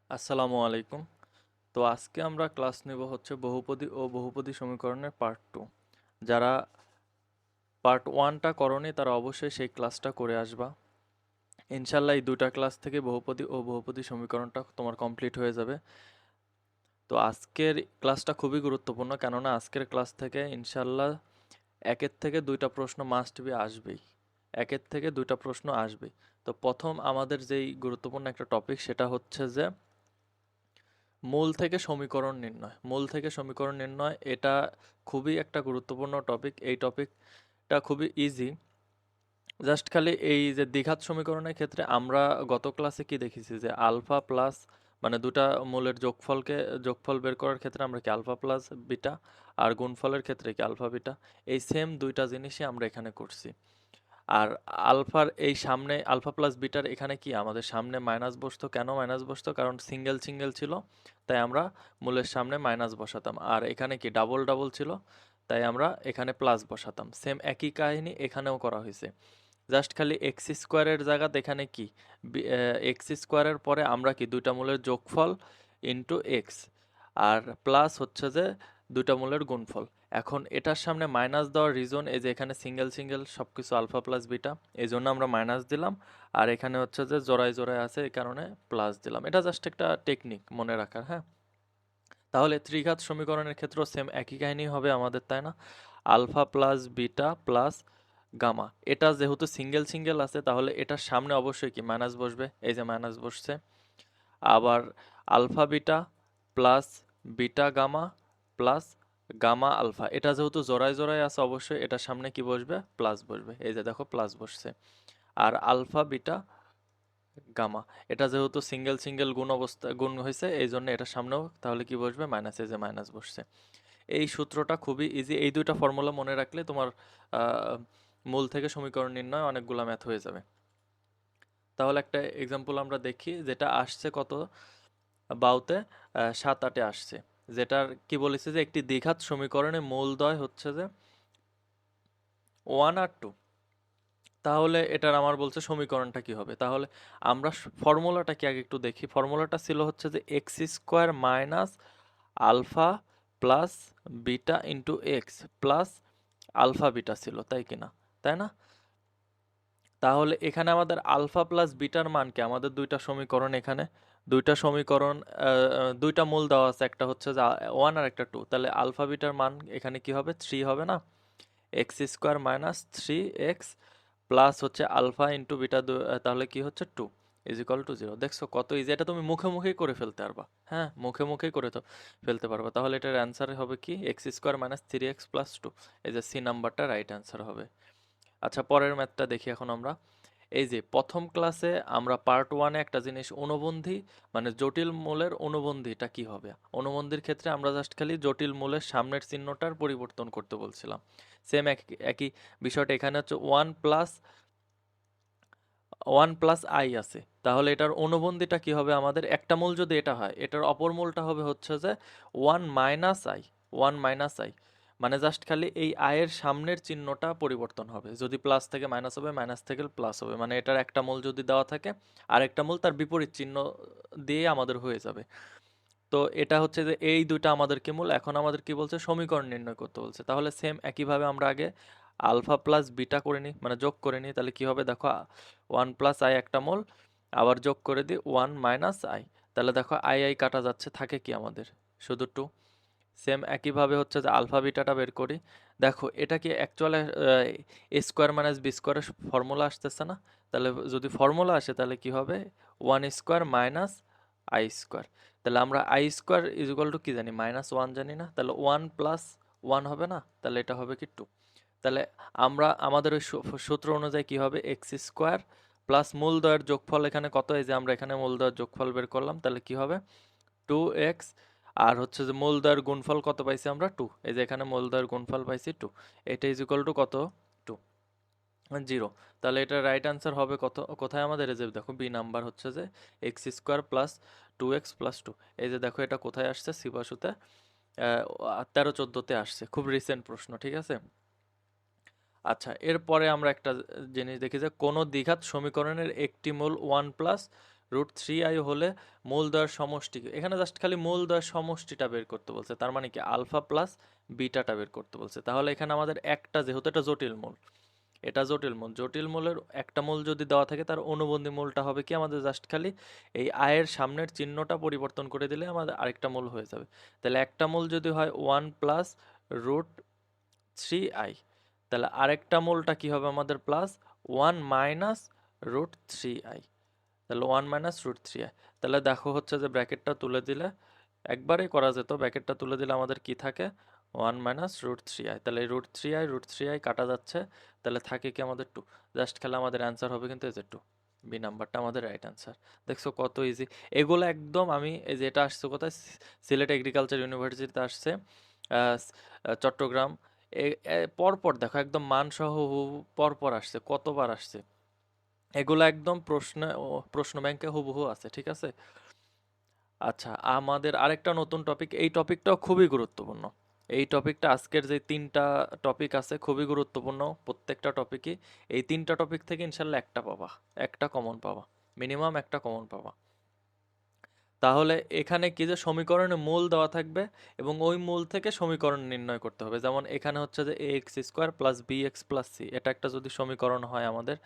আসসালামু আলাইকুম। তো আজকে আমরা ক্লাস নেব হচ্ছে বহুপদী ও বহুপদী সমীকরণের পার্ট 2। যারা পার্ট 1টা করনি তারা অবশ্যই সেই ক্লাসটা করে আসবা। ইনশাল্লাহ এই দুটা ক্লাস থেকে বহুপদী ও বহুপদী সমীকরণটা তোমার কমপ্লিট হয়ে যাবে। তো আজকের ক্লাসটা খুবই গুরুত্বপূর্ণ, কেননা আজকের ক্লাস থেকে ইনশাল্লাহ একের থেকে দুইটা প্রশ্ন মাস্ট বি আসবেই। একের থেকে দুইটা প্রশ্ন আসবেই। তো প্রথম আমাদের যেই গুরুত্বপূর্ণ একটা টপিক সেটা হচ্ছে যে মূল থেকে সমীকরণ নির্ণয়। মূল থেকে সমীকরণ নির্ণয় এটা খুবই একটা গুরুত্বপূর্ণ টপিক। এই টপিকটা খুবই ইজি। জাস্ট খালি এই যে দ্বিঘাত সমীকরণের ক্ষেত্রে আমরা গত ক্লাসে কি দেখেছি যে আলফা প্লাস, মানে দুটা মূলের যোগফল বের করার ক্ষেত্রে আমরা কি আলফা প্লাস বিটা, আর গুণফলের ক্ষেত্রে কি আলফা বিটা। এই সেম দুইটা জিনিসই আমরা এখানে করছি। আর আলফার এই সামনে আলফা প্লাস বিটার এখানে কি আমাদের সামনে মাইনাস বসতো, কেন মাইনাস বসতো? কারণ সিঙ্গেল সিঙ্গেল ছিল, তাই আমরা মূলের সামনে মাইনাস বসাতাম। আর এখানে কি ডাবল ডাবল ছিল, তাই আমরা এখানে প্লাস বসাতাম। সেম একই কাহিনী এখানেও করা হয়েছে। জাস্ট খালি এক্স স্কোয়ারের জায়গাতে এখানে কি এক্স স্কোয়ারের পরে আমরা কি দুইটা মূলের যোগফল ইন্টু এক্স, আর প্লাস হচ্ছে যে দুইটা মূলের গুণফল। এখন এটার সামনে মাইনাস দেওয়ার রিজন এই যে এখানে সিঙ্গেল সিঙ্গেল সবকিছু আলফা প্লাস বিটা, এই জন্য আমরা মাইনাস দিলাম। আর এখানে হচ্ছে যে জোড়ায় জোড়ায় আছে, এই কারণে প্লাস দিলাম। এটা জাস্ট একটা টেকনিক মনে রাখার, হ্যাঁ। তাহলে ত্রিঘাত সমীকরণের ক্ষেত্রেও সেম একই কাহিনী হবে আমাদের, তাই না? Alpha plus beta plus gamma, এটা যেহেতু সিঙ্গেল সিঙ্গেল আছে তাহলে এটার সামনে অবশ্যই কি মাইনাস বসবে, এই যে মাইনাস বসছে। আবার alpha beta plus beta gamma plus gamma alpha, এটা যেহেতু জোড়ায় জোড়ায় আছে অবশ্যই এটার সামনে কি বসবে, প্লাস বসবে। এই যে দেখো প্লাস বসছে। আর আলফা বিটা গামা, এটা যেহেতু সিঙ্গেল সিঙ্গেল গুণ হয়েছে এই জন্য এটার সামনেও তাহলে কি বসবে, মাইনাস, এই যে মাইনাস বসছে। এই সূত্রটা খুবই ইজি। এই দুইটা ফর্মুলা মনে রাখলে তোমার আহ, মূল থেকে সমীকরণ নির্ণয় অনেকগুলা ম্যাথ হয়ে যাবে। তাহলে একটা এক্সাম্পল আমরা দেখি, যেটা আসছে কত বাউতে 7-8-এ আসছে। যেটার কি বলেছে যে একটি দ্বিঘাত সমীকরণে মূলদ্বয় হচ্ছে যে 1 আর 2। তাহলে এটার আমার বলছে সমীকরণটা কি হবে। তাহলে আমরা ফর্মুলাটা কি আগে একটু দেখি। ফর্মুলাটা ছিল হচ্ছে যে x square minus alpha plus beta into x plus alpha beta ছিল, তাই কিনা, তাই না? তাহলে এখানে আমাদের আলফা প্লাস বিটার মান কি, আমাদের দুইটা সমীকরণ এখানে দুইটা সমীকরণ, দুইটা মূল দেওয়া আছে, একটা হচ্ছে যে 1 আর একটা 2। তাহলে আলফা বিটার মান এখানে কি হবে, 3 হবে না? X square minus 3x plus হচ্ছে আলফা ইন্টু বিটা, তাহলে কি হচ্ছে 2 ইজ ইকাল টু 0। দেখছো কত ইজি, এটা তুমি মুখে মুখেই করে ফেলতে পারবা। হ্যাঁ, মুখে মুখেই করে তো ফেলতে পারবা। তাহলে এটার অ্যান্সার হবে কি, এক্স স্কোয়ার মাইনাস 3x+2। এই যে সি নাম্বারটা রাইট অ্যান্সার হবে। আচ্ছা, পরের ম্যাথটা দেখি এখন আমরা। এই যে প্রথম ক্লাসে আমরা পার্ট 1-এ একটা জিনিস অনুবন্ধী, মানে জটিল মূলের অনুবন্ধীটা কি হবে। অনুবন্ধীর ক্ষেত্রে আমরা জাস্ট খালি জটিল মূলের সামনের চিহ্নটার পরিবর্তন করতে বলছিলাম। সেম একই বিষয়টা এখানে হচ্ছে ওয়ান প্লাস আই আছে। তাহলে এটার অনুবন্ধীটা কি হবে, আমাদের একটা মূল যদি এটা হয় এটার অপর মূলটা হবে হচ্ছে যে one minus I. One minus I মানে জাস্ট খালি এই আয়ের সামনের চিহ্নটা পরিবর্তন হবে। যদি প্লাস থেকে মাইনাস হবে, মাইনাস থেকে প্লাস হবে, মানে এটার একটা মূল যদি দেওয়া থাকে আর একটা মূল তার বিপরীত চিহ্ন দিয়ে আমাদের হয়ে যাবে। তো এটা হচ্ছে যে এই দুইটা আমাদের কি মূল, এখন আমাদের কি বলছে, সমীকরণ নির্ণয় করতে বলছে। তাহলে সেম একইভাবে আমরা আগে আলফা প্লাস বিটা করে নিই, মানে যোগ করে নিই। তাহলে কি হবে দেখো, 1+i একটা মূল, আবার যোগ করে দিই 1-i। তাহলে দেখো আই আই কাটা যাচ্ছে, থাকে কি আমাদের শুধু 2। সেম একইভাবে হচ্ছে যে আলফা বিটাটা বের করি। দেখো এটা কি অ্যাকচুয়ালি এ স্কোয়ার মাইনাস বি স্কোয়ারের ফর্মুলা আসতেছে না? তাহলে যদি ফর্মুলা আসে তাহলে কি হবে, 1 স্কোয়ার মাইনাস i স্কোয়ার। তাহলে আমরা I square is equal two কি জানি, -1 জানি না? তাহলে 1+1 হবে না? তাহলে এটা হবে কি 2। তাহলে আমরা আমাদের ওই সূত্র অনুযায়ী কি হবে, এক্স স্কোয়ার প্লাস মূলদ্বয়ের যোগফল এখানে কত, এই যে আমরা এখানে মূলদ্বয়ের যোগফল বের করলাম, তাহলে কি হবে 2x। আর হচ্ছে যে মূলদ্বয়ের গুণফল কত পাইছি আমরা, 2। এই যে এখানে মূলদ্বয়ের গুণফল পাইছি 2। এটা ইজ ইকুয়াল টু কত, 2, 0। তাহলে এটা রাইট আনসার হবে কত, কোথায় আমাদের, এই যে দেখো বি নাম্বার হচ্ছে যে এক্স স্কোয়ার প্লাস 2x+2। এই যে দেখো এটা কোথায় আসছে, সিবাসুতে 13-14-তে আসছে, খুব রিসেন্ট প্রশ্ন, ঠিক আছে। আচ্ছা, এরপরে আমরা একটা জিনিস দেখি যে কোনো দ্বিঘাত সমীকরণের একটি মূল 1+ √3i হলে মূলদ্বয়ের সমষ্টি এখানে জাস্ট খালি মূলদ্বয়ের সমষ্টিটা বের করতে বলছে, তার মানে কি আলফা প্লাস বিটাটা বের করতে বলছে। তাহলে এখানে আমাদের একটা, যেহেতু এটা জটিল মূল, এটা জটিল মূলের একটা মূল যদি দেওয়া থাকে তার অনুবন্ধী মূলটা হবে কি আমাদের জাস্ট খালি এই আয়ের সামনের চিহ্নটা পরিবর্তন করে দিলে আমাদের আরেকটা মূল হয়ে যাবে। তাহলে একটা মূল যদি হয় 1 প্লাস √3i, তাহলে আরেকটা মূলটা কি হবে আমাদের প্লাস 1 মাইনাস √3i, তাহলে 1 মাইনাস √3i। তাহলে দেখো হচ্ছে যে ব্র্যাকেটটা তুলে দিলে একবারেই করা যেত, ব্র্যাকেটটা তুলে দিলে আমাদের কি থাকে 1 মাইনাস √3i, তাহলে এই √3i কাটা যাচ্ছে, তাহলে থাকে কি আমাদের 2। জাস্ট খেলে আমাদের অ্যান্সার হবে কিন্তু এই যে 2, বি নাম্বারটা আমাদের রাইট অ্যান্সার। দেখছো কত ইজি এগুলো একদম। আমি এই যে এটা আসছে কোথায়, সিলেট এগ্রিকালচার ইউনিভার্সিটিতে আসছে, চট্টগ্রাম, পরপর দেখো একদম মানসহ পরপর আসছে, কতবার আসছে, এগুলো একদম প্রশ্ন ব্যাংকে হুবহু আছে, ঠিক আছে। আচ্ছা, আমাদের আরেকটা নতুন টপিক, এই টপিকটাও খুবই গুরুত্বপূর্ণ। এই টপিকটা আজকের যে 3টা টপিক আছে খুবই গুরুত্বপূর্ণ, প্রত্যেকটা টপিকই। এই 3টা টপিক থেকে ইনশাল্লাহ একটা পাবা, একটা কমন পাবা, মিনিমাম একটা কমন পাবা। তাহলে এখানে কি যে সমীকরণে মূল দেওয়া থাকবে এবং ওই মূল থেকে সমীকরণ নির্ণয় করতে হবে। যেমন এখানে হচ্ছে যে ax² plus bx plus c, এটা একটা যদি সমীকরণ হয় আমাদের,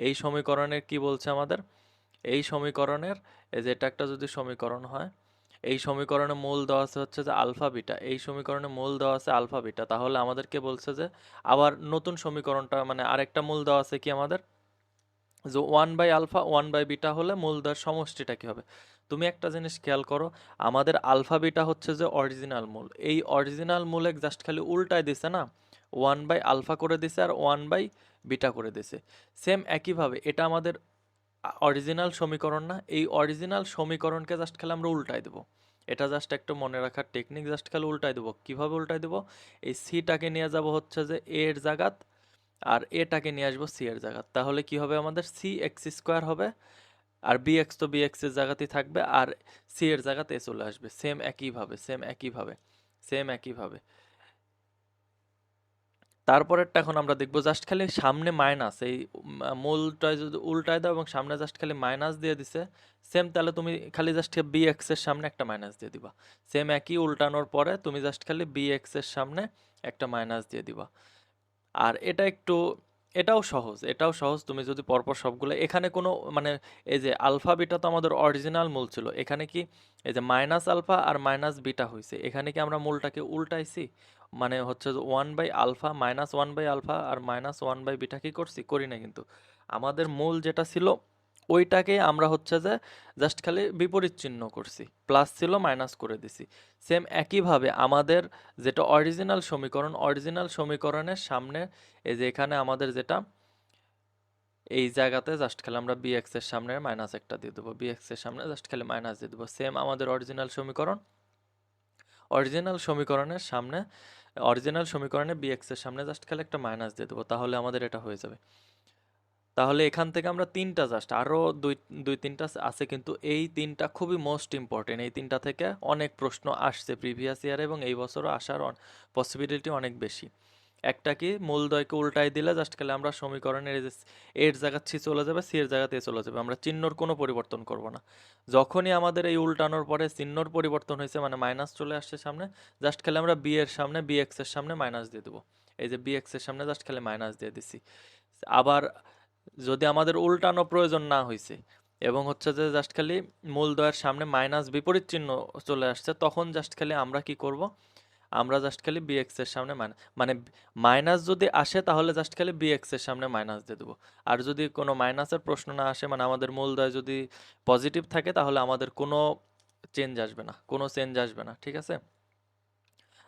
এই সমীকরণের কি বলছে আমাদের, এই সমীকরণের, এই যে এটা একটা যদি সমীকরণ হয়, এই সমীকরণে মূল দেওয়া আছে হচ্ছে যে আলফা বিটা, এই সমীকরণে মূল দেওয়া আছে আলফা বিটা, তাহলে আমাদেরকে বলছে যে আবার নতুন সমীকরণটা মানে আরেকটা মূল দেওয়া আছে কি আমাদের, যে 1/α 1/β হলে মূলদ্বয়ের সমষ্টিটা কি হবে। তুমি একটা জিনিস খেয়াল করো, আমাদের আলফা বিটা হচ্ছে যে অরিজিনাল মূল, এই অরিজিনাল মূলে জাস্ট খালি উল্টায় দিছে না, 1/α করে দিছে আর 1/β করে দিছে। সেম একইভাবে এটা আমাদের অরিজিনাল সমীকরণ না, এই অরিজিনাল সমীকরণকে জাস্ট খালি আমরা উল্টাই দেবো। এটা জাস্ট একটু মনে রাখার টেকনিক, জাস্ট খালি উল্টাই দেবো। কিভাবে উল্টাই দেবো, এই সিটাকে নিয়ে যাব হচ্ছে যে এ এর জায়গাত, আর এটাকে নিয়ে আসবো সি এর জায়গা, তাহলে কি হবে আমাদের cx² হবে, আর bx তো bx এর জায়গাতেই থাকবে, আর সি এর জায়গাতে এ চলে আসবে, সেম একইভাবে। তারপরেরটা এখন আমরা দেখবো, জাস্ট খালি সামনে মাইনাস, এই মূলটা যদি উল্টায় দাও এবং সামনে জাস্ট খালি মাইনাস দিয়ে দিছে, সেম, তাহলে তুমি খালি জাস্ট bx এর সামনে একটা মাইনাস দিয়ে দিবা। সেম একই উল্টানোর পরে তুমি জাস্ট খালি bx এর সামনে একটা মাইনাস দিয়ে দিবা। আর এটাও সহজ তুমি যদি পরপর সবগুলো, এখানে কোনো মানে এই যে আলফা বিটা তো আমাদের অরিজিনাল মূল ছিল, এখানে কি এই যে মাইনাস আলফা আর মাইনাস বিটা হয়েছে, এখানে কি আমরা মূলটাকে উল্টাইছি, মানে হচ্ছে যে 1/α মাইনাস 1/α আর মাইনাস 1/β কি করছি, করি না কিন্তু। আমাদের মূল যেটা ছিল ওইটাকে আমরা হচ্ছে যে জাস্ট খালি বিপরীত চিহ্ন করছি, প্লাস ছিল মাইনাস করে দিছি। সেম একইভাবে আমাদের যেটা অরিজিনাল সমীকরণের সামনে, এই যে এখানে আমাদের যেটা এই জায়গাতে জাস্ট খালি আমরা bx এর সামনে মাইনাস একটা দিয়ে দেবো, bx এর সামনে জাস্ট খালি মাইনাস দিয়ে দেবো। সেম আমাদের অরিজিনাল সমীকরণে bx এর সামনে জাস্ট খালি একটা মাইনাস দিয়ে দেবো, তাহলে আমাদের এটা হয়ে যাবে। তাহলে এখান থেকে আমরা তিনটা, জাস্ট আরও দুই তিনটা আছে, কিন্তু এই তিনটা খুবই মোস্ট ইম্পর্টেন্ট। এই তিনটা থেকে অনেক প্রশ্ন আসছে প্রিভিয়াস ইয়ারে এবং এই বছরও আসার পসিবিলিটি অনেক বেশি। একটা কি, মূলদ্বয়কে উল্টাই দিলে জাস্ট খালি আমরা সমীকরণের এই যে এর জায়গা সি চলে যাবে, সি এর জায়গাতে এ চলে যাবে, আমরা চিহ্নর কোনো পরিবর্তন করব না। যখনই আমাদের এই উল্টানোর পরে চিহ্নর পরিবর্তন হয়েছে মানে মাইনাস চলে আসছে সামনে, জাস্ট খালি আমরা বি এর সামনে bx এর সামনে মাইনাস দিয়ে দেবো। এই যে bx এর সামনে জাস্ট খালি মাইনাস দিয়ে দিছি। আবার যদি আমাদের উল্টানো প্রয়োজন না হয়েছে এবং হচ্ছে যে জাস্ট খালি মূলদ্বয়ের সামনে মাইনাস বিপরীত চিহ্ন চলে আসছে, তখন জাস্ট খালি আমরা কি করব, আমরা জাস্ট খালি bx এর সামনে মানে মাইনাস যদি আসে তাহলে জাস্ট খালি bx এর সামনে মাইনাস দিয়ে দেবো। আর যদি কোনো মাইনাসের প্রশ্ন না আসে, মানে আমাদের মূলদ্বয় যদি পজিটিভ থাকে, তাহলে আমাদের কোনো চেঞ্জ আসবে না, ঠিক আছে।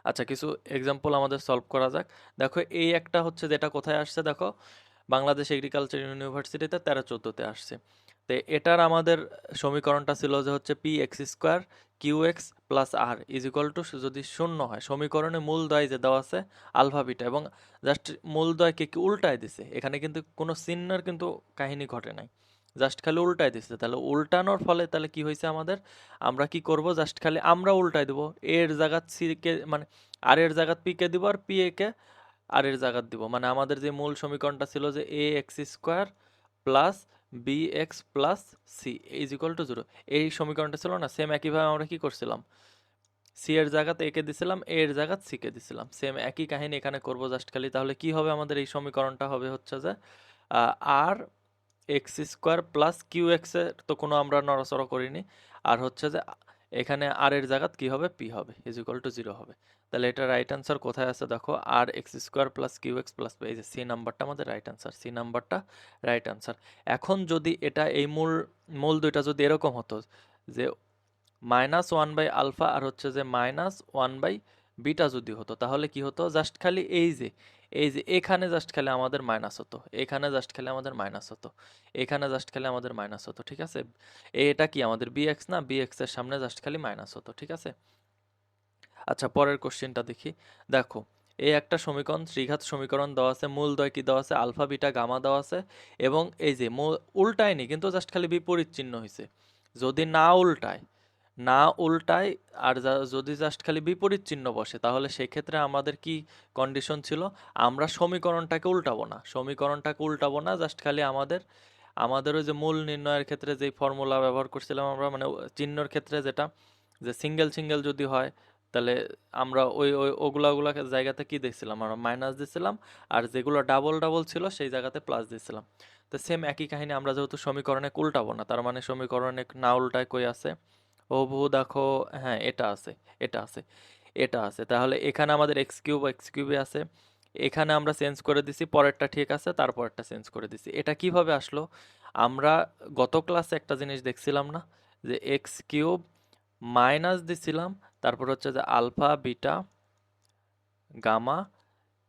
আচ্ছা, কিছু এক্সাম্পল আমাদের সলভ করা যাক। দেখো এই একটা হচ্ছে যেটা কোথায় আসছে, দেখো বাংলাদেশ এগ্রিকালচার ইউনিভার্সিটিতে 13-14-তে আসছে। তো এটার আমাদের সমীকরণটা ছিল যে হচ্ছে px² qx plus r is equal to, যদি শূন্য হয়, সমীকরণে মূলদ্বয় যে দেওয়া আছে আলফা বিটা, এবং জাস্ট মূলদ্বয়কে কি উল্টায় দিছে, এখানে কিন্তু কোনো চিহ্নের কিন্তু কাহিনী ঘটে নাই, জাস্ট খালি উল্টায় দিছে। তাহলে উল্টানোর ফলে তাহলে কি হয়েছে আমাদের, আমরা কি করব, জাস্ট খালি আমরা উল্টায় দেবো, এর জায়গাত সি কে মানে আর এর জায়গাত পি কে দিব, আর পি এ কে আর এর জায়গাত দিব। মানে আমাদের যে মূল সমীকরণটা ছিল যে ax² plus B x plus c is equal to 0। এই সমীকরণটা ছিল না, সেম একইভাবে আমরা কি করছিলাম, সি এর জায়গাতে এ কে দিছিলাম, এ এর জায়গাতে সি কে দিছিলাম, সেম একই কাহিনী এখানে করব জাস্ট খালি। তাহলে কি হবে আমাদের এই সমীকরণটা হবে হচ্ছে যে R X square plus Q X এর তো কোনো আমরা নড়াচড়া করিনি, আর হচ্ছে যে এখানে আর এর জায়গাত কি হবে, পি হবে, ইজ ইকুয়াল টু 0 হবে। তাহলে এটা রাইট অ্যান্সার কোথায় আছে দেখো, R X square plus Q X plus P, এই যে সি নাম্বারটা আমাদের রাইট অ্যান্সার, সি নাম্বারটা রাইট অ্যান্সার। এখন যদি এটা এই মূল মূল দুইটা যদি এরকম হতো যে -1 বাই আলফা আর হচ্ছে যে -1 বাই বিটা যদি হতো, তাহলে কি হতো, জাস্ট খালি এই যে এখানে জাস্ট খালি আমাদের মাইনাস হতো, এখানে জাস্ট খালি আমাদের মাইনাস হতো, এখানে জাস্ট খালি আমাদের মাইনাস হতো, ঠিক আছে। এটা কি আমাদের বিএক্স না, বিএক্স এর সামনে জাস্ট খালি মাইনাস হতো, ঠিক আছে। আচ্ছা পরের কোশ্চেনটা দেখি, দেখো এই একটা সমীকরণ, ত্রিঘাত সমীকরণ দেওয়া আছে, মূলদ্বয় কি দেওয়া আছে, আলফা বিটা গামা দেওয়া আছে, এবং এই যে উল্টায়নি কিন্তু জাস্ট খালি বিপরীত চিহ্ন হয়েছে। যদি না উল্টায় আর যদি জাস্ট খালি বিপরীত চিহ্ন বসে, তাহলে সেক্ষেত্রে আমাদের কি কন্ডিশন ছিল, আমরা সমীকরণটাকে উল্টাবো না, জাস্ট খালি আমাদের ওই যে মূল নির্ণয়ের ক্ষেত্রে যেই ফর্মুলা ব্যবহার করছিলাম আমরা, মানে চিহ্নর ক্ষেত্রে যেটা, যে সিঙ্গেল সিঙ্গেল যদি হয় তাহলে আমরা ওগুলা জায়গাতে কি দেখছিলাম, আমরা মাইনাস দিছিলাম, আর যেগুলো ডাবল ডাবল ছিল সেই জায়গাতে প্লাস দিছিলাম। তো সেম একই কাহিনী, আমরা যেহেতু সমীকরণে উল্টাবো না, তার মানে সমীকরণে না উল্টায় কই আছে, হুবহু দেখো, হ্যাঁ এটা আছে, এটা আছে, এটা আছে, তাহলে এখানে আমাদের এক্স কিউবে আছে, এখানে আমরা চেঞ্জ করে দিছি, পরেরটা ঠিক আছে, তারপরেরটা চেঞ্জ করে দিছি। এটা কিভাবে আসলো, আমরা গত ক্লাসে একটা জিনিস দেখছিলাম না, যে এক্স কিউব মাইনাস দিছিলাম, তারপর হচ্ছে যে আলফা বিটা গামা,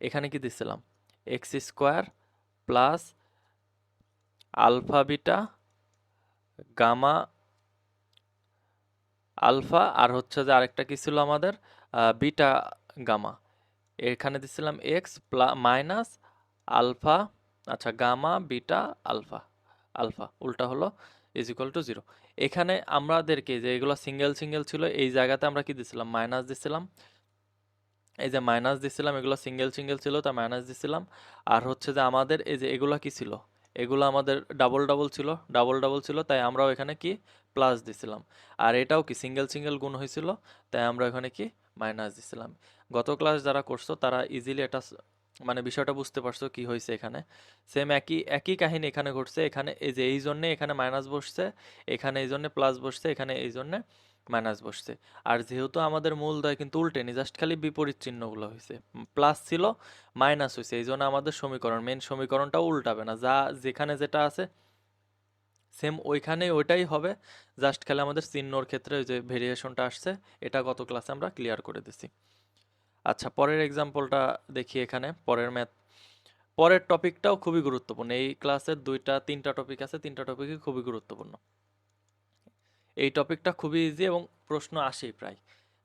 এখানে কি দিছিলাম, X square plus alpha beta gamma alpha, আর হচ্ছে যে আরেকটা কি ছিল আমাদের, বিটা গামা, এখানে দিছিলাম এক্স মাইনাস আলফা, আচ্ছা গামা বিটা আলফা, আলফা উল্টা হলো, ইজ ইকুয়াল টু 0। এখানে আমাদেরকে যে এগুলো সিঙ্গেল সিঙ্গেল ছিল, এই জায়গাতে আমরা কি দিছিলাম, মাইনাস দিছিলাম, এই যে মাইনাস দিছিলাম, এগুলো সিঙ্গেল সিঙ্গেল ছিল তা মাইনাস দিছিলাম, আর হচ্ছে যে আমাদের এই যে এগুলো কি ছিল, এগুলো আমাদের ডাবল ডাবল ছিল, ডাবল ডাবল ছিল, তাই আমরাও এখানে কি প্লাস দিছিলাম, আর এটাও কি সিঙ্গেল সিঙ্গেল গুণ হয়েছিল, তাই আমরা এখানে কি মাইনাস দিছিলাম। গত ক্লাস যারা করছো তারা ইজিলি এটা মানে বিষয়টা বুঝতে পারছো কি হয়েছে এখানে। সেম একই একই কাহিনী এখানে ঘটছে, এখানে এই যে এই জন্যে এখানে মাইনাস বসছে, এখানে এই জন্যে প্লাস বসছে, এখানে এই জন্যে মাইনাস বসছে। আর যেহেতু আমাদের মূলদয় কিন্তু উল্টেনি, জাস্ট খালি বিপরীত চিহ্নগুলো হয়েছে, প্লাস ছিল মাইনাস হয়েছে, এই জন্য আমাদের সমীকরণ মেন সমীকরণটাও উল্টাবে না, যা যেখানে যেটা আছে সেম ওইখানেই ওইটাই হবে, জাস্ট খালি আমাদের চিহ্নর ক্ষেত্রে ওই যে ভেরিয়েশনটা আসছে, এটা গত ক্লাসে আমরা ক্লিয়ার করে দিছি। আচ্ছা পরের এক্সাম্পলটা দেখি, এখানে পরের টপিকটাও খুবই গুরুত্বপূর্ণ, এই ক্লাসের তিনটা টপিক আছে, তিনটা টপিকই খুবই গুরুত্বপূর্ণ। এই টপিকটা খুবই ইজি এবং প্রশ্ন আসেই প্রায়।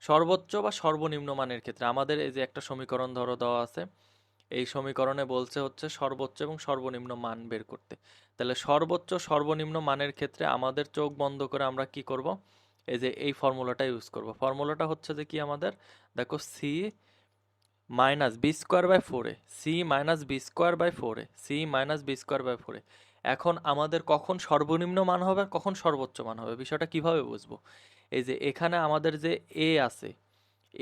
সর্বোচ্চ বা সর্বনিম্ন মানের ক্ষেত্রে আমাদের এই যে একটা সমীকরণ ধরো দেওয়া আছে, এই সমীকরণে বলছে হচ্ছে সর্বোচ্চ এবং সর্বনিম্ন মান বের করতে। তাহলে সর্বোচ্চ সর্বনিম্ন মানের ক্ষেত্রে আমাদের চোখ বন্ধ করে আমরা কি করব, এই যে এই ফর্মুলাটা ইউজ করব। ফর্মুলাটা হচ্ছে যে কি আমাদের, দেখো C minus B square by four A, C minus B square by four A, C minus B square by four A. এখন আমাদের কখন সর্বনিম্ন মান হবে আর কখন সর্বোচ্চ মান হবে, বিষয়টা কিভাবে বুঝবো, এই যে এখানে আমাদের যে এ আছে,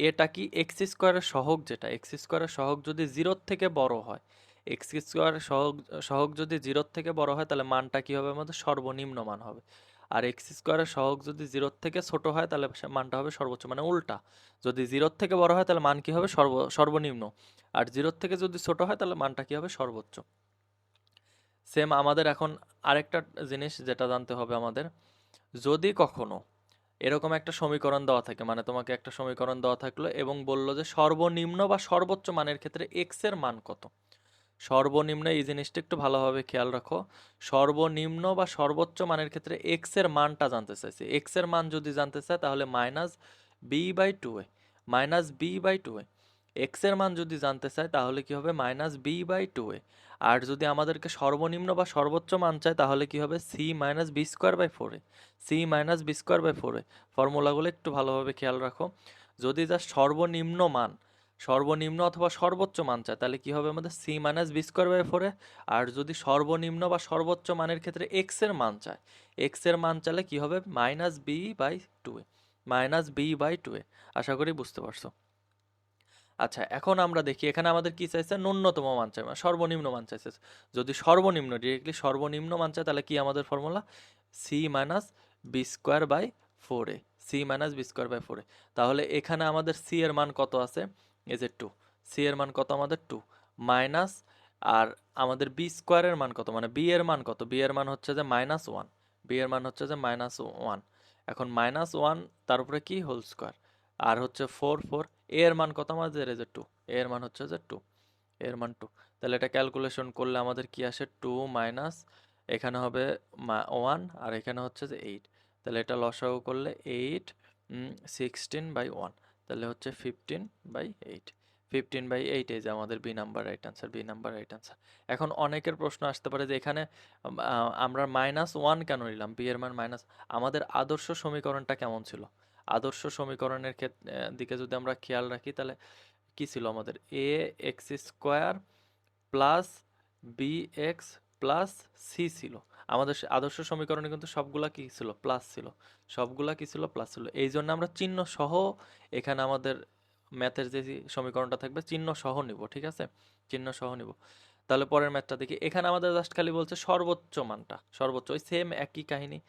এটা কি এক্স স্কোয়ারের সহগ, যেটা এক্স স্কোয়ারের সহগ যদি জিরোর থেকে বড় হয়, এক্স স্কোয়ারের সহগ যদি জিরোর থেকে বড় হয়, তাহলে মানটা কি হবে আমাদের সর্বনিম্ন মান হবে। আর এক্স স্কোয়ারের সহগ যদি জিরোর থেকে ছোট হয়, তাহলে মানটা হবে সর্বোচ্চ, মানে উল্টা, যদি জিরোর থেকে বড় হয় তাহলে মান কি হবে সর্বনিম্ন, আর জিরোর থেকে যদি ছোট হয় তাহলে মানটা কি হবে সর্বোচ্চ। সেম আমাদের এখন আরেকটা জিনিস যেটা জানতে হবে আমাদের, যদি কখনো এরকম একটা সমীকরণ দেওয়া থাকে, মানে তোমাকে একটা সমীকরণ দেওয়া থাকলো এবং বললো যে সর্বনিম্ন বা সর্বোচ্চ মানের ক্ষেত্রে এক্স এর মান কত, সর্বনিম্ন, এই জিনিসটা একটু ভালোভাবে খেয়াল রাখো, সর্বনিম্ন বা সর্বোচ্চ মানের ক্ষেত্রে এক্স এর মানটা জানতে চাইছি, এক্স এর মান যদি জানতে চাই তাহলে minus B by two A, minus B by two a, x এর মান যদি জানতে চাই তাহলে কি হবে minus B by two a, আর যদি আমাদেরকে সর্বনিম্ন বা সর্বোচ্চ মান চাই তাহলে কি হবে C minus B square by four A, C minus B square by four A. ফর্মুলাগুলো একটু ভালোভাবে খেয়াল রাখো, যদি জাস্ট সর্বনিম্ন মান সর্বনিম্ন অথবা সর্বোচ্চ মান চায় তাহলে কি হবে আমাদের c minus B square by ফোরে। আর যদি সর্বনিম্ন বা সর্বোচ্চ মানের ক্ষেত্রে এক্স এর মান চায়, এক্স এর মান চাইলে কি হবে minus B by two A, minus B by two A. আশা করি বুঝতে পারছো। আচ্ছা এখন আমরা দেখি এখানে আমাদের কি চাইছে, ন্যূনতম মান চাই, মানে সর্বনিম্ন মান চাইছে। যদি সর্বনিম্ন ডিরেক্টলি সর্বনিম্ন মান চাই তাহলে কি আমাদের formula, C minus B square by four A, C minus B square by four A. তাহলে এখানে আমাদের সি এর মান কত আছে, এই যে টু, সি এর মান কত আমাদের টু, মাইনাস, আর আমাদের বি স্কোয়ারের মান কত, মানে বি এর মান কত, বি এর মান হচ্ছে যে মাইনাস ওয়ান, বি এর মান হচ্ছে যে মাইনাস ওয়ান। এখন মাইনাস ওয়ান তার উপরে কি হোল স্কোয়ার, আর হচ্ছে ফোর ফোর, এর মান কত আমাদের, এই যে টু, এর মান হচ্ছে যে টু, এর মান টু। তাহলে এটা ক্যালকুলেশন করলে আমাদের কি আসে, টু মাইনাস এখানে হবে ওয়ান, আর এখানে হচ্ছে যে এইট। তাহলে এটা লসাগু করলে এইট, সিক্সটিন বাই ওয়ান, তাহলে হচ্ছে fifteen by eight, fifteen by eight, এই যে আমাদের b number right answer, b number right answer. এখন অনেকের প্রশ্ন আসতে পারে যে এখানে আমরা মাইনাস ওয়ান কেন নিলাম, বি এর মান মাইনাস, আমাদের আদর্শ সমীকরণটা কেমন ছিল, আদর্শ সমীকরণের ক্ষেত্রে দিকে যদি আমরা খেয়াল রাখি তাহলে কি ছিল আমাদের, A X square plus B x plus C ছিল। আমাদের আদর্শ সমীকরণে কিন্তু সবগুলা কি ছিল, প্লাস ছিল, সবগুলা কি ছিল, প্লাস ছিল। এই জন্য আমরা চিহ্ন সহ এখানে আমাদের ম্যাথের যে সমীকরণটা থাকবে চিহ্ন সহ নিব, ঠিক আছে, চিহ্ন সহ নিব। তাহলে পরের ম্যাথটা দেখি, এখানে আমাদের জাস্ট খালি বলছে সর্বোচ্চ মানটা, সর্বোচ্চ ওই সেম একই কাহিনী,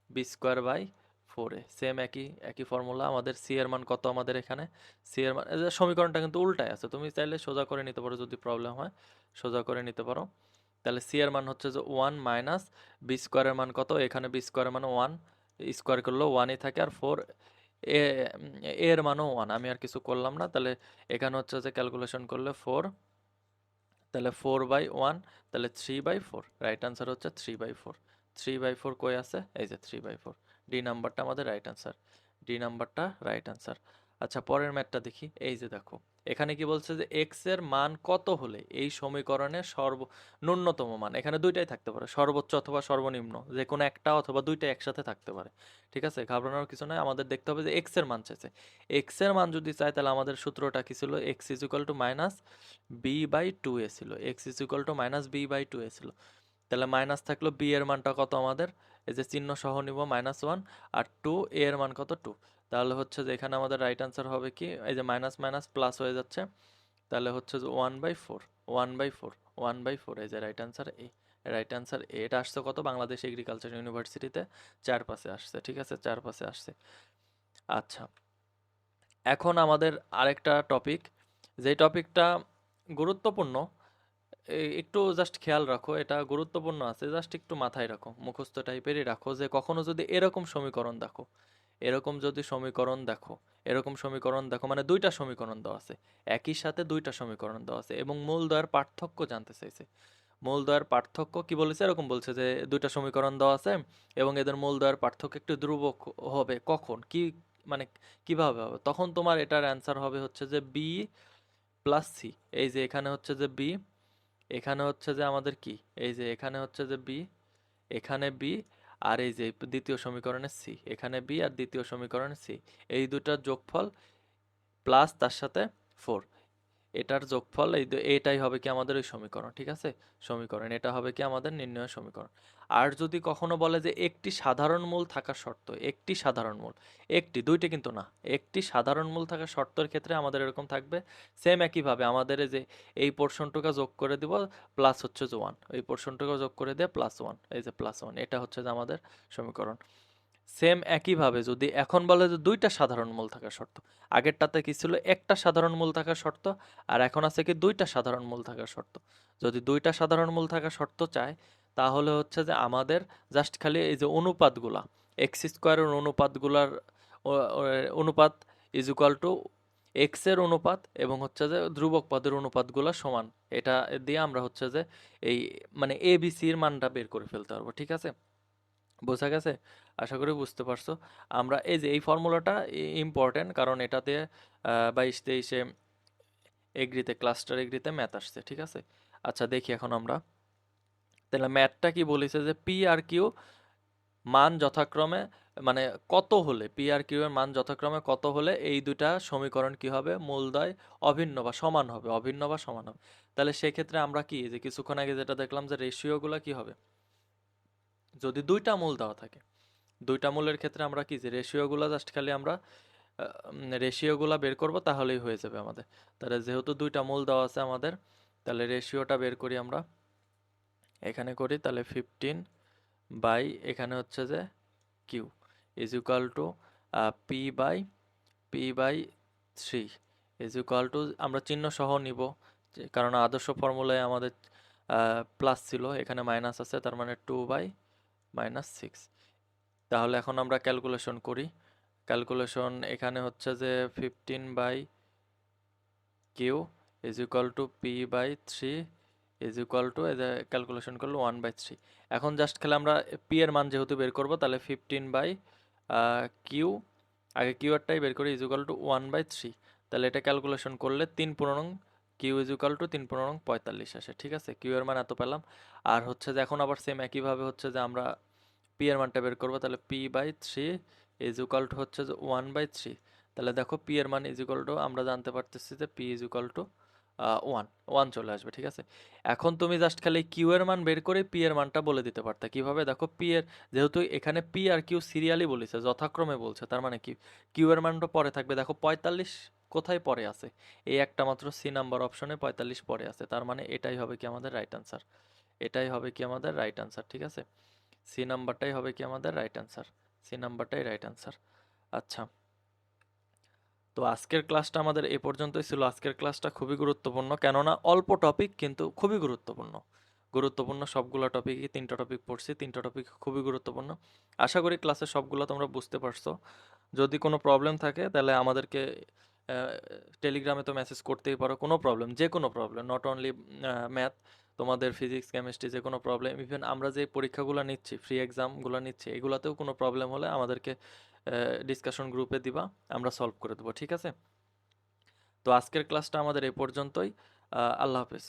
b square by four a, same একই একই ফর্মুলা। আমাদের সি এর মান কত, আমাদের এখানে সি এর মান, সমীকরণটা কিন্তু উল্টায় আছে, তুমি চাইলে সোজা করে নিতে পারো, যদি প্রবলেম হয় সোজা করে নিতে পারো। তাহলে সি এর মান হচ্ছে যে ওয়ান মাইনাস বি স্কোয়ারের মান কত, এখানে বি স্কোয়ারের মান ওয়ান, স্কোয়ার করলেও ওয়ানই থাকে, আর ফোর এ এর মানও ওয়ান, আমি আর কিছু করলাম না। তাহলে এখানে হচ্ছে যে ক্যালকুলেশন করলে ফোর, তাহলে ফোর বাই ওয়ান, তাহলে three by four, right answer হচ্ছে three by four. Three by four কই আছে, এই যে থ্রি বাই ফোর, ডি নাম্বারটা আমাদের রাইট আনসার, ডি নাম্বারটা রাইট আনসার। আচ্ছা পরের ম্যাথটা দেখি, এই যে দেখো এখানে কি বলছে যে এক্স এর মান কত হলে এই সমীকরণের ন্যূনতম মান, এখানে দুইটাই থাকতে পারে, সর্বোচ্চ অথবা সর্বনিম্ন, যে কোনো একটা অথবা দুইটাই একসাথে থাকতে পারে, ঠিক আছে, ঘাবড়ানোর কিছু নয়। আমাদের দেখতে হবে যে এক্স এর মান চাইছে, এক্স এর মান যদি চাই তাহলে আমাদের সূত্রটা কি ছিল, X is equal to minus B by two A ছিল, X is equal to minus B by two A ছিল। তাহলে মাইনাস থাকলো, বি এর মানটা কত আমাদের, এই যে চিহ্ন সহ নিব মাইনাস ওয়ান, আর টু এ এর মান কত টু। তাহলে হচ্ছে যে এখানে আমাদের রাইট আনসার হবে কি, এই যে মাইনাস মাইনাস প্লাস হয়ে যাচ্ছে, তাহলে হচ্ছে যে one by four, one by four, one by four, এই যে right answer a, right answer a. এটা আসছে কত, বাংলাদেশ এগ্রিকালচার ইউনিভার্সিটিতে 4 পাশে আসছে, ঠিক আছে, 4 পাশে আসছে। আচ্ছা এখন আমাদের আরেকটা টপিক, যে টপিকটা গুরুত্বপূর্ণ, একটু জাস্ট খেয়াল রাখো, এটা গুরুত্বপূর্ণ আছে, জাস্ট একটু মাথায় রাখো, মুখস্থ টাইপেরই রাখো, যে কখনো যদি এরকম সমীকরণ দেখো, এরকম যদি সমীকরণ দেখো, এরকম সমীকরণ দেখো, মানে দুইটা সমীকরণ দেওয়া আছে, একই সাথে দুইটা সমীকরণ দেওয়া আছে এবং মূলদ্বয়ের পার্থক্য জানতে চাইছে। মূলদ্বয়ের পার্থক্য কি বলেছে, এরকম বলছে যে দুইটা সমীকরণ দেওয়া আছে এবং এদের মূলদ্বয়ের পার্থক্য একটু ধ্রুবক হবে, কখন কি, মানে কিভাবে হবে, তখন তোমার এটার অ্যান্সার হবে হচ্ছে যে বি প্লাস সি। এই যে এখানে হচ্ছে যে বি, এখানে হচ্ছে যে আমাদের কি, এই যে এখানে হচ্ছে যে বি, এখানে বি, আর এই যে দ্বিতীয় সমীকরণে সি, এখানে বি আর দ্বিতীয় সমীকরণে সি, এই দুটার যোগফল প্লাস তার সাথে ফোর, এটার যোগফল এটাই হবে কি আমাদের ওই সমীকরণ, ঠিক আছে, সমীকরণ এটা হবে কি আমাদের নির্ণয় সমীকরণ। আর যদি কখনো বলে যে একটি সাধারণ মূল থাকার শর্ত, একটি সাধারণ মূল, একটি দুইটা কিন্তু না, একটি সাধারণ মূল থাকার শর্তের ক্ষেত্রে আমাদের এরকম থাকবে, সেম একইভাবে আমাদের এই যে এই পোর্শনটুকু যোগ করে দিব, প্লাস হচ্ছে যে ওয়ান, এই পোর্শনটুকু যোগ করে দিয়ে প্লাস ওয়ান, এই যে প্লাস ওয়ান, এটা হচ্ছে যে আমাদের সমীকরণ। সেম একইভাবে যদি এখন বলে যে দুইটা সাধারণ মূল থাকার শর্ত, আগেরটাতে কি ছিল, একটা সাধারণ মূল থাকার শর্ত, আর এখন আছে কি দুইটা সাধারণ মূল থাকার শর্ত। যদি দুইটা সাধারণ মূল থাকার শর্ত চায় তাহলে হচ্ছে যে আমাদের জাস্ট খালি এই যে অনুপাতগুলা, এক্স স্কোয়ারের অনুপাতগুলার অনুপাত ইজ ইকুয়াল টু এক্স এর অনুপাত এবং হচ্ছে যে ধ্রুবক পদের অনুপাতগুলো সমান, এটা দিয়ে আমরা হচ্ছে যে এই মানে এ বি সি এর মানটা বের করে ফেলতে পারবো, ঠিক আছে, বোঝা গেছে, আশা করি বুঝতে পারছো। আমরা এই যে এই ফর্মুলাটা ইম্পর্টেন্ট, কারণ এটাতে 22-23-এ এগ্রিতে, ক্লাস্টার এগ্রিতে ম্যাথ আসছে, ঠিক আছে। আচ্ছা দেখি এখন আমরা, তাহলে ম্যাথটা কি বলেছে যে পি আর কিউ মান যথাক্রমে মানে কত হলে পি আর কিউ এর মান যথাক্রমে কত হলে এই দুইটা সমীকরণ কি হবে, মূলদ্বয় অভিন্ন বা সমান হবে, অভিন্ন বা সমান হবে। তাহলে সেক্ষেত্রে আমরা কি, যে কিছুক্ষণ আগে যেটা দেখলাম যে রেশিওগুলো কি হবে, যদি দুইটা মূল দেওয়া থাকে, দুইটা মূলের ক্ষেত্রে আমরা কি, যে রেশিওগুলো জাস্ট খালি আমরা রেশিওগুলো বের করব তাহলেই হয়ে যাবে আমাদের। তাহলে যেহেতু দুইটা মূল দেওয়া আছে আমাদের, তাহলে রেশিওটা বের করি আমরা, এখানে করি। তাহলে 15 বাই এখানে হচ্ছে যে q is equal to p by 3 is equal to, আমরা চিহ্ন সহ নিব কারণ আদর্শ ফর্মুলায় আমাদের প্লাস ছিল, এখানে মাইনাস আছে, তার মানে 2/-6। তাহলে এখন আমরা ক্যালকুলেশন করি। ক্যালকুলেশন এখানে হচ্ছে যে 15/কিউ is equal to p/3 is equal to, calculation করলো 1/3। এখন জাস্ট খেলে আমরা পি এর মান যেহেতু বের করব, তাহলে 15/কিউ, আগে কিউ এরটাই বের করি, ইজ ইকুয়াল টু 1/3। তাহলে এটা ক্যালকুলেশন করলে 3×, কিউ ইজ ইকুয়াল টু 3×45 আসে। ঠিক আছে, কিউ এর মান এত পেলাম। আর হচ্ছে যে এখন আবার সেম একইভাবে হচ্ছে যে আমরা পি এর মানটা বের করবো। তাহলে p/3 ইজ ইকুয়াল টু হচ্ছে যে 1/3। তাহলে দেখো পি এর মান ইজ ইকুয়াল টু, আমরা জানতে পারতেছি যে পি ইজ ইকুয়াল টু 1 চলে আসবে। ঠিক আছে, এখন তুমি জাস্ট খালি কিউ এর মান বের করে পি এর মানটা বলে দিতে পারতে। কিভাবে, দেখো পি এর, যেহেতু এখানে পি আর কিউ সিরিয়ালি বলেছে, যথাক্রমে বলছে, তার মানে কি কিউ এর মানটা পরে থাকবে। দেখো 45 কোথায় পরে আছে, এই একটা মাত্র সি নাম্বার অপশনে 45 পরে আছে, তার মানে এটাই হবে কি আমাদের রাইট আনসার, এটাই হবে কি আমাদের রাইট আনসার। ঠিক আছে, সি নাম্বারটাই হবে কি আমাদের রাইট অ্যান্সার, সি নাম্বারটাই রাইট অ্যান্সার। আচ্ছা, তো আজকের ক্লাসটা আমাদের এ পর্যন্তই ছিল। আজকের ক্লাসটা খুবই গুরুত্বপূর্ণ, কেননা অল্প টপিক কিন্তু খুবই গুরুত্বপূর্ণ। গুরুত্বপূর্ণ সবগুলো টপিকই, 3টা টপিক পড়ছি, 3টা টপিক খুবই গুরুত্বপূর্ণ। আশা করি ক্লাসের সবগুলো তোমরা বুঝতে পারছো। যদি কোনো প্রবলেম থাকে তাহলে আমাদেরকে টেলিগ্রামে তো মেসেজ করতেই পারো, কোনো প্রবলেম, যে কোনো প্রবলেম, নট অনলি ম্যাথ, তোমাদের ফিজিক্স কেমিস্ট্রি যে কোনো প্রবলেম, ইভেন আমরা যে পরীক্ষাগুলো নিচ্ছি, ফ্রি এক্সামগুলো নিচ্ছি, এগুলোতেও কোনো প্রবলেম হলে আমাদেরকে ডিসকাশন গ্রুপে দিবা, আমরা সলভ করে দেবো। ঠিক আছে, তো আজকের ক্লাসটা আমাদের এই পর্যন্তই। আল্লাহ হাফেজ।